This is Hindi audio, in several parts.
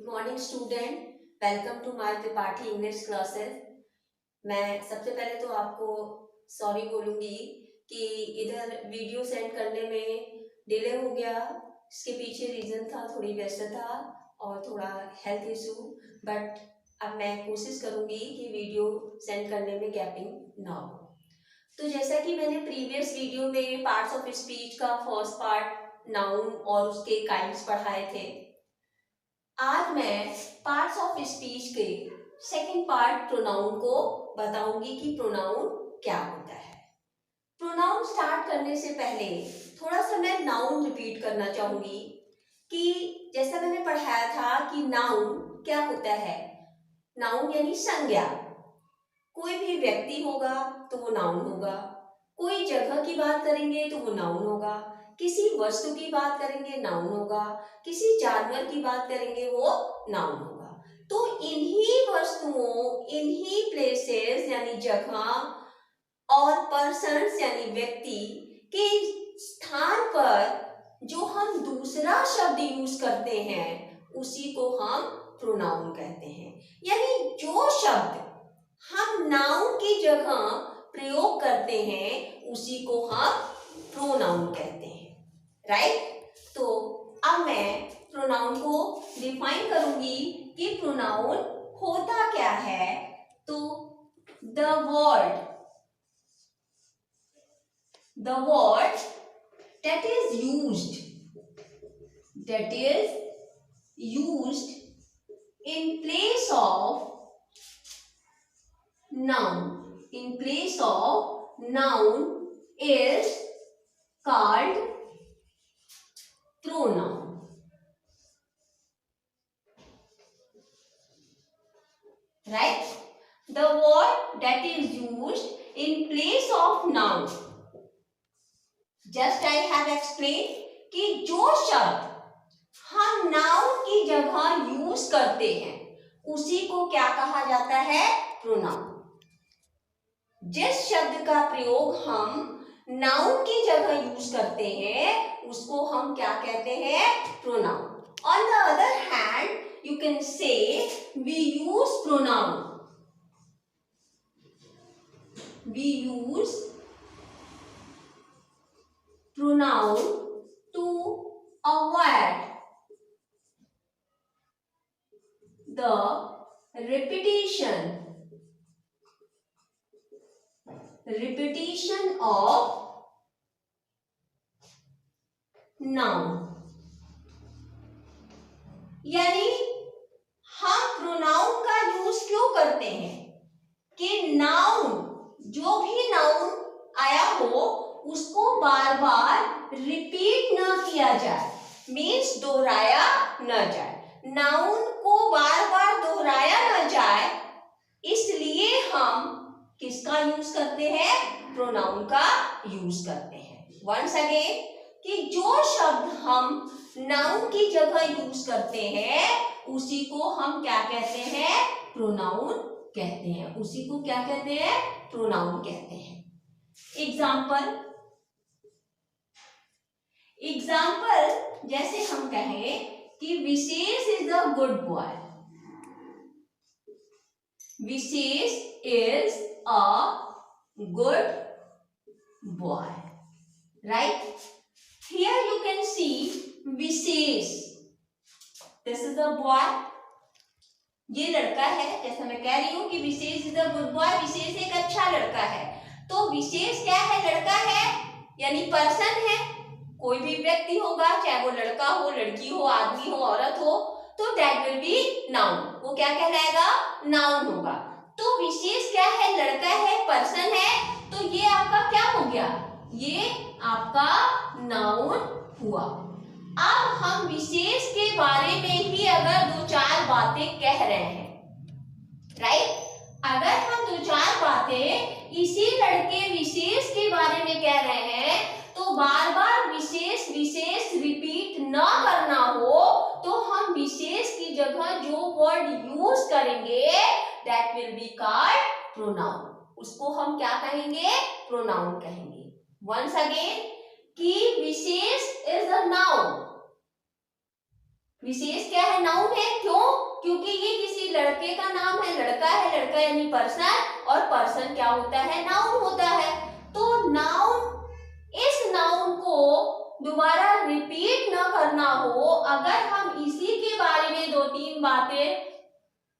Good morning student, welcome to my Tripathi English classes. मैं सबसे पहले तो आपको सॉरी बोलूँगी कि इधर वीडियो सेंड करने में डिले हो गया। इसके पीछे रीज़न था थोड़ी व्यस्तता और थोड़ा हेल्थ इशू, बट अब मैं कोशिश करूँगी कि वीडियो सेंड करने में गैपिंग ना हो। तो जैसा कि मैंने प्रीवियस वीडियो में पार्ट्स ऑफ स्पीच का फर्स्ट पार्ट नाउन और उसके काइंड्स पढ़ाए थे, आज मैं पार्ट्स ऑफ स्पीच के सेकंड पार्ट प्रोनाउन को बताऊंगी कि प्रोनाउन क्या होता है। प्रोनाउन स्टार्ट करने से पहले थोड़ा सा मैं नाउन रिपीट करना चाहूंगी कि जैसा मैंने पढ़ाया था कि नाउन क्या होता है। नाउन यानी संज्ञा। कोई भी व्यक्ति होगा तो वो नाउन होगा, कोई जगह की बात करेंगे तो वो नाउन होगा, किसी वस्तु की बात करेंगे नाउन होगा, किसी जानवर की बात करेंगे वो नाउन होगा। तो इन्हीं वस्तुओं, इन्हीं प्लेसेस यानी जगह और पर्सन्स यानी व्यक्ति के स्थान पर जो हम दूसरा शब्द यूज करते हैं उसी को हम प्रोनाउन कहते हैं। यानी जो शब्द हम नाउन की जगह प्रयोग करते हैं उसी को हम प्रोनाउन कहते हैं, राइट। तो अब मैं प्रोनाउन को डिफाइन करूंगी कि प्रोनाउन होता क्या है। तो the word that is used in place of noun is called pronoun. Right? The word that is used in place of noun. Just I have explained कि जो शब्द हम नाउन की जगह यूज करते हैं उसी को क्या कहा जाता है? प्रोनाउन। जिस शब्द का प्रयोग हम नाउन की जगह यूज करते हैं उसको हम क्या कहते हैं? Pronoun. On the other hand, you can say we use pronoun. We use pronoun to avoid the repetition of noun. यानी हम प्रोनाउन का यूज क्यों करते हैं कि नाउन, जो भी नाउन आया हो उसको बार बार रिपीट न किया जाए, मीन्स दोहराया न जाए। नाउन को बार बार दोहराया न जाए, इसलिए हम किसका यूज करते हैं? प्रोनाउन का यूज करते हैं। वंस अगेन कि जो शब्द हम नाउन की जगह यूज करते हैं उसी को हम क्या कहते हैं? प्रोनाउन कहते हैं। उसी को क्या कहते हैं? प्रोनाउन कहते हैं। एग्जाम्पल जैसे हम कहें कि Vishesh is a good boy. Vishesh is a good boy, right? Here you can see Vishesh, this is a boy, ये लड़का है। जैसा मैं कह रही हूँ कि Vishesh is a good boy, विशेष एक अच्छा लड़का है। तो विशेष क्या है? लड़का है, यानी पर्सन है। कोई भी व्यक्ति होगा, चाहे वो लड़का हो, लड़की हो, आदमी हो, औरत हो, तो दैट विल बी नाउन। वो क्या कहलाएगा? नाउन होगा। तो विशेष क्या है? लड़का है, पर्सन है, तो ये आपका क्या हो गया? ये आपका नाउन हुआ। अब हम विशेष के बारे में ही अगर दो चार बातें कह रहे हैं, राइट? अगर हम दो चार बातें इसी लड़के विशेष के बारे में कह रहे हैं तो बार बार विशेष रिपीट ना करना हो तो हम विशेष की जगह जो वर्ड यूज करेंगे that will be called pronoun. उसको हम क्या कहेंगे? प्रोनाउन कहेंगे। वंस अगेन कि विशेष इज अ नाउन। विशेष क्या है? नाउन है। क्यों? क्योंकि ये किसी लड़के का नाम है, लड़का यानी पर्सन, और पर्सन क्या होता है, नाउन होता है। तो नाउन, इस नाउन को दोबारा रिपीट ना करना हो, अगर हम इसी के बारे में 2-3 बातें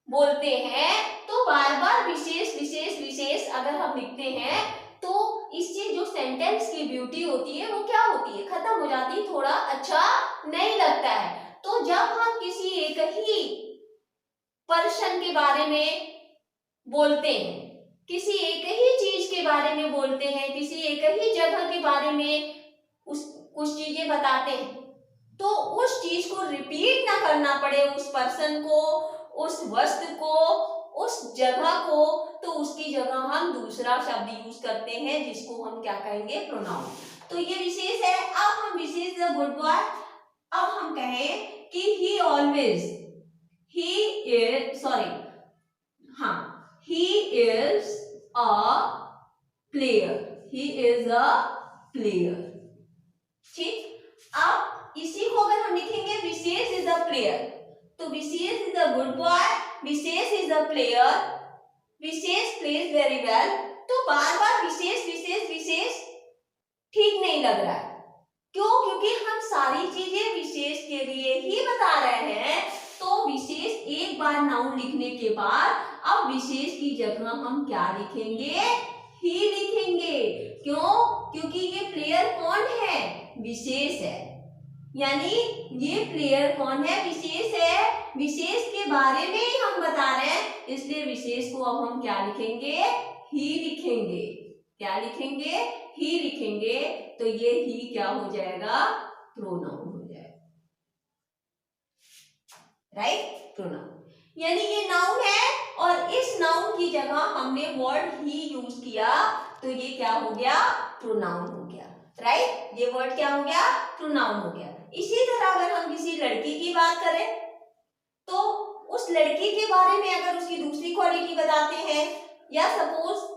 बोलते हैं तो बार बार विशेष विशेष विशेष अगर हम लिखते हैं तो इससे जो सेंटेंस की ब्यूटी होती है वो क्या होती है, खत्म हो जाती है, थोड़ा अच्छा नहीं लगता है। तो जब हम किसी एक ही पर्सन के बारे में बोलते हैं, किसी एक ही चीज के बारे में बोलते हैं, किसी एक ही जगह के बारे में कुछ चीजें बताते हैं, तो उस चीज को रिपीट ना करना पड़े, उस पर्सन को, उस वस्तु को, उस जगह को, तो उसकी जगह हम दूसरा शब्द यूज करते हैं जिसको हम क्या कहेंगे, प्रोनाउन। तो ये विशेष है। अब हम विशेष द गुड बॉय, अब हम कहें कि ही always, he is a player, he is a player. ठीक, अब इसी को अगर हम लिखेंगे विशेष इज अ प्लेयर, तो Vishesh is a good boy, Vishesh is a player, Vishesh plays very well. तो बार बार विशेष विशेष विशेष ठीक नहीं लग रहा है। क्यों? क्योंकि हम सारी चीजें विशेष के लिए ही बता रहे हैं। तो विशेष एक बार नाउन लिखने के बाद अब विशेष की जगह हम क्या लिखेंगे, ही लिखेंगे। क्यों? क्योंकि ये प्लेयर कौन है, विशेष है, यानी ये प्लेयर कौन है, विशेष है, विशेष के बारे में ही हम बता रहे हैं, इसलिए विशेष को अब हम क्या लिखेंगे, ही लिखेंगे। क्या लिखेंगे, ही लिखेंगे। तो ये ही क्या हो जाएगा, प्रोनाउन हो जाएगा, राइट, प्रोनाउन। यानी ये नाउन है और इस नाउन की जगह हमने वर्ड ही यूज किया, तो ये क्या हो गया, प्रोनाउन हो गया, राइट। ये वर्ड क्या हो गया, प्रोनाउन हो गया। इसी तरह अगर हम किसी लड़की की बात करें तो उस लड़की के बारे में अगर उसकी दूसरी क्वालिटी बताते हैं, या सपोज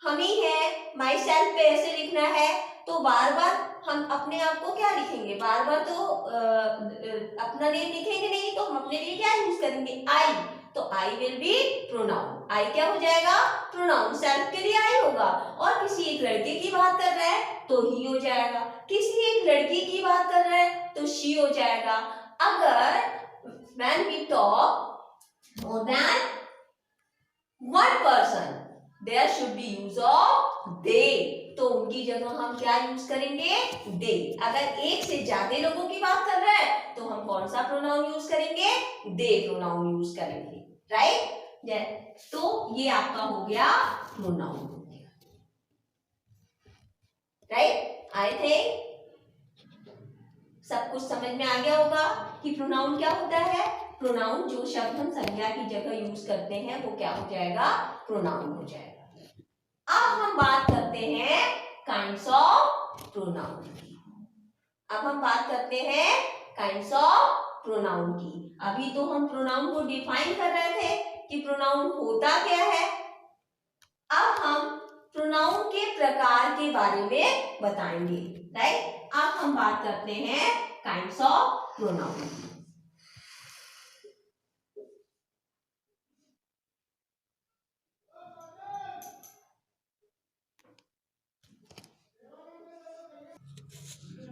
हम ही है, माई सेल्फ पे ऐसे लिखना है, तो बार बार हम अपने आप को क्या लिखेंगे, बार बार तो अपना नेम लिखेंगे नहीं, तो हम अपने लिए क्या यूज करेंगे, आई। तो आई विल बी प्रोनाउन, आई क्या हो जाएगा, प्रोनाउन। सेल्फ के लिए आई होगा, और किसी एक लड़के की बात कर रहा है तो ही हो जाएगा, किसी एक लड़की की बात कर रहा है तो शी हो जाएगा। अगर when we talk more than one person, there should be use of they, तो उनकी जगह हम क्या यूज करेंगे, दे। अगर एक से ज्यादा लोगों की बात कर रहे हैं तो हम कौन सा प्रोनाउन यूज करेंगे, दे प्रोनाउन यूज करेंगे, राइट। तो ये आपका हो गया प्रोनाउन, राइट। आई थिंक सब कुछ समझ में आ गया होगा कि प्रोनाउन क्या होता है। प्रोनाउन जो शब्द हम संज्ञा की जगह यूज करते हैं वो क्या हो जाएगा, प्रोनाउन हो जाएगा। अब हम बात करते हैं काइंड्स ऑफ प्रोनाउन की। अब हम बात करते हैं काइंड्स ऑफ प्रोनाउन की। अभी तो हम प्रोनाउन को डिफाइन कर रहे थे कि प्रोनाउन होता क्या है। अब हम प्रोनाउन के प्रकार के बारे में बताएंगे, राइट। अब हम बात करते हैं काइंड्स ऑफ प्रोनाउन।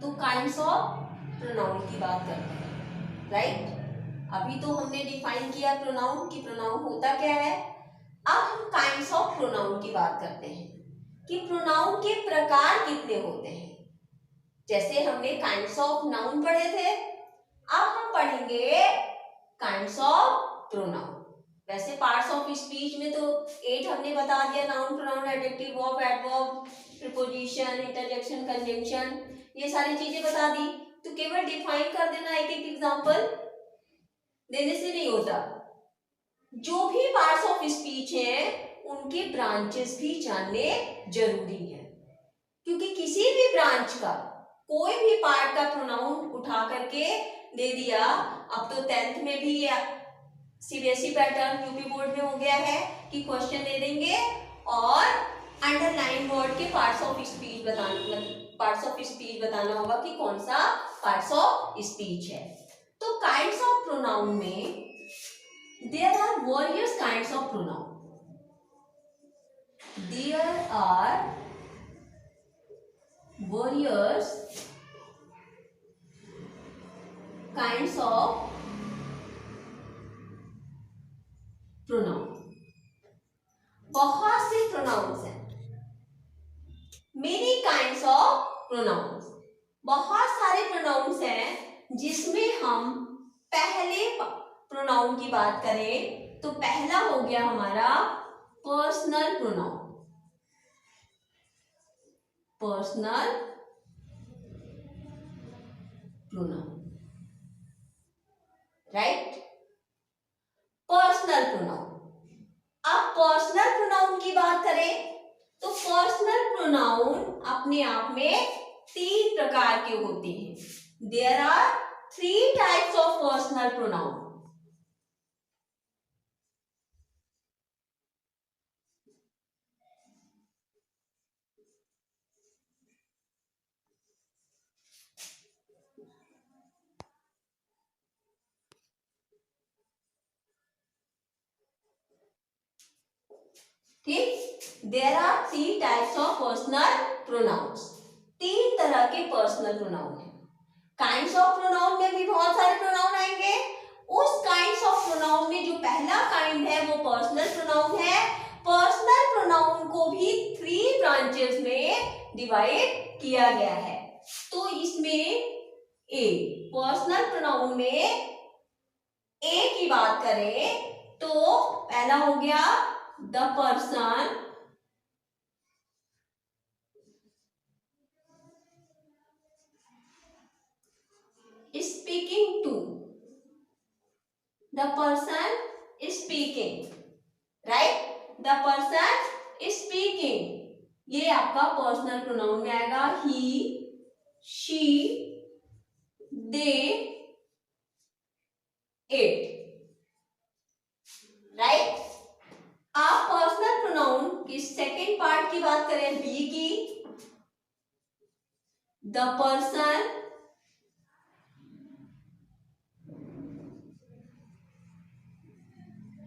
तो काइंड्स ऑफ प्रोनाउन की बात करते हैं, राइट। अभी तो हमने डिफाइन किया प्रोनाउन कि प्रोनाउन होता क्या है। अब हम काइंड्स ऑफ प्रोनाउन की बात करते हैं कि प्रोनाउन के प्रकार कितने होते हैं। जैसे हमने काइंड्स ऑफ नाउन पढ़े थे, अब हम पढ़ेंगे काइंड्स ऑफ प्रोनाउन। वैसे पार्ट्स ऑफ स्पीच में तो 8 हमने बता दिया, noun, pronoun, adjective, verb, adverb, preposition, interjection, conjunction, ये सारी चीजें बता दी। तो केवल डिफाइन कर देना, एक एक एग्जांपल देने से नहीं होता। जो भी पार्ट्स ऑफ स्पीच हैं उनके ब्रांचेस भी जानने जरूरी है, क्योंकि किसी भी ब्रांच का कोई भी पार्ट का प्रोनाउन उठा करके दे दिया। अब तो 10th में भी सीबीएसई पैटर्न यूपी बोर्ड में हो गया है कि क्वेश्चन दे देंगे और अंडरलाइन वर्ड के पार्ट्स ऑफ स्पीच बताना होगा कि कौन सा पार्ट्स ऑफ स्पीच है। तो काइंड्स ऑफ प्रोनाउन में there are various kinds of pronoun. There are various kinds of pronoun. बहुत से pronouns हैं. Many kinds of pronouns. बहुत सारे pronouns हैं जिसमें हम पहले pronoun की बात करें तो पहला हो गया हमारा personal pronoun. Personal pronoun. Right? Personal pronoun. अब पर्सनल प्रोनाउन की बात करें तो पर्सनल प्रोनाउन अपने आप में 3 प्रकार के होते हैं. There are 3 types of personal pronoun. ठीक, there are 3 types of personal pronouns. 3 तरह के पर्सनल प्रोनाउन हैं. काइंड्स ऑफ प्रोनाउन में भी बहुत सारे प्रोनाउन आएंगे. उस काइंड्स ऑफ प्रोनाउन में जो पहला काइंड है वो पर्सनल प्रोनाउन है. पर्सनल प्रोनाउन को भी 3 ब्रांचेस में डिवाइड किया गया है. तो इसमें ए पर्सनल प्रोनाउन में ए की बात करें तो पहला हो गया the person is speaking to. The person is speaking. Right? The person is speaking. ये आपका पर्सनल प्रोनाउन में आएगा. he, she, they, it. Right? आप पर्सनल प्रोनाउन की सेकेंड पार्ट की बात करें बी की. The person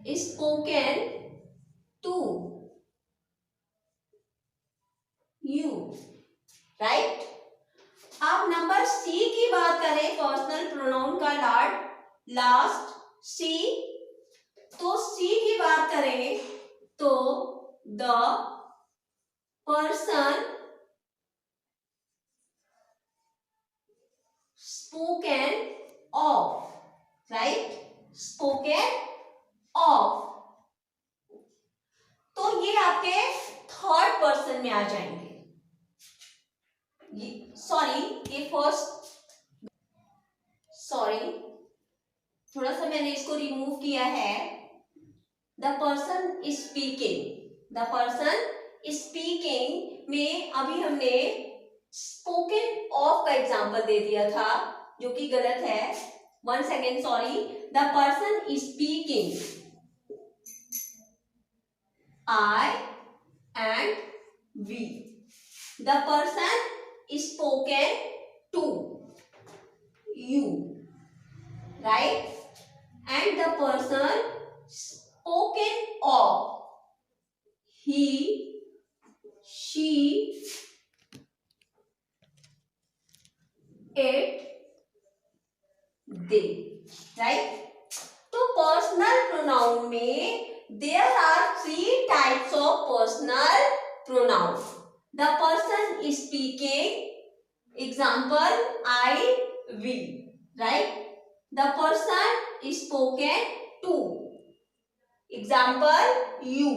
is spoken to you. Right? आप नंबर सी की बात करें पर्सनल प्रोनाउन का लास्ट सी. तो सी की बात करें तो the person spoken of. Right? Spoken of. तो ये आपके थर्ड पर्सन में आ जाएंगे. ये फर्स्ट थोड़ा सा मैंने इसको रिमूव किया है. The person is speaking. The person is speaking में अभी हमने स्पोकन ऑफ का एग्जाम्पल दे दिया था जो कि गलत है. 1 second, sorry. The person is speaking I and we. The person is spoken to you. Right? And the person spoken of he, she, it, they. Right? तो पर्सनल प्रोनाउन में there are 3 types of personal pronoun. The person is speaking. Example, I, we. Right? The person is spoken to. Example, you.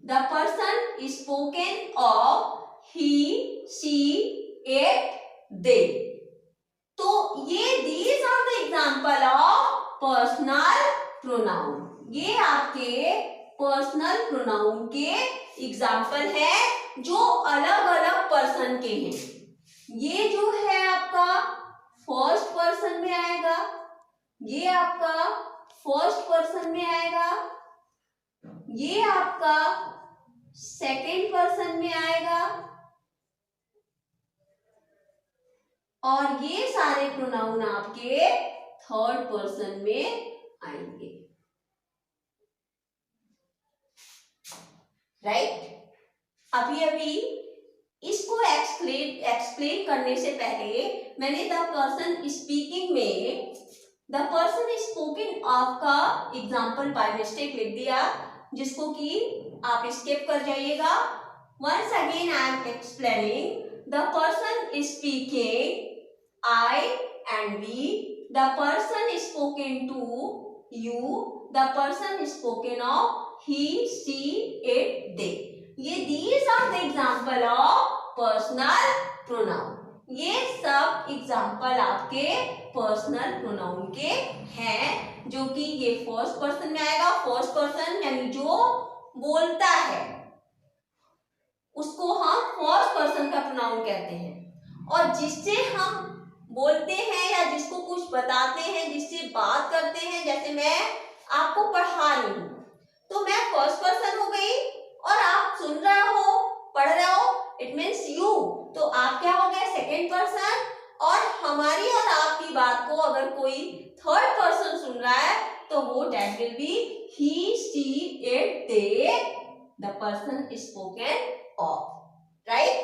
The person is spoken of he, she, it, they. तो ये these are the example of personal pronoun. ये आपके पर्सनल प्रोनाउन के एग्जाम्पल है जो अलग अलग पर्सन के हैं. ये जो है आपका फर्स्ट पर्सन में आएगा. ये आपका फर्स्ट पर्सन में आएगा. ये आपका सेकेंड पर्सन में आएगा. और ये सारे प्रोनाउन आपके थर्ड पर्सन में आएंगे. राइट। अभी इसको एक्सप्लेन करने से पहले मैंने द पर्सन स्पीकिंग में द पर्सन स्पोकन ऑफ का एग्जाम्पल बाय मिस्टेक लिख दिया, जिसको कि आप स्किप कर जाइएगा। Once again I am explaining the person speaking I and we, the person spoken to you, the person spoken of he, she, it, they. ये these are the example of personal pronoun। ये सब एग्जाम्पल आपके पर्सनल प्रोनाउन के हैं, जो कि ये फर्स्ट पर्सन में आएगा। फर्स्ट पर्सन यानी जो बोलता है उसको हम फर्स्ट पर्सन का प्रोनाउन कहते हैं, और जिससे हम बोलते हैं या जिसको कुछ बताते हैं, जिससे बात करते हैं, जैसे मैं आपको पढ़ा रही हूँ तो मैं फर्स्ट पर्सन हो गई, और आप सुन रहे हो, पढ़ रहे हो, इट मीन्स यू, तो आप क्या हो गए सेकेंड पर्सन। और हमारी और आपकी बात को अगर कोई थर्ड पर्सन सुन रहा है तो वो that will be he, she, it, they, the person spoken of, right.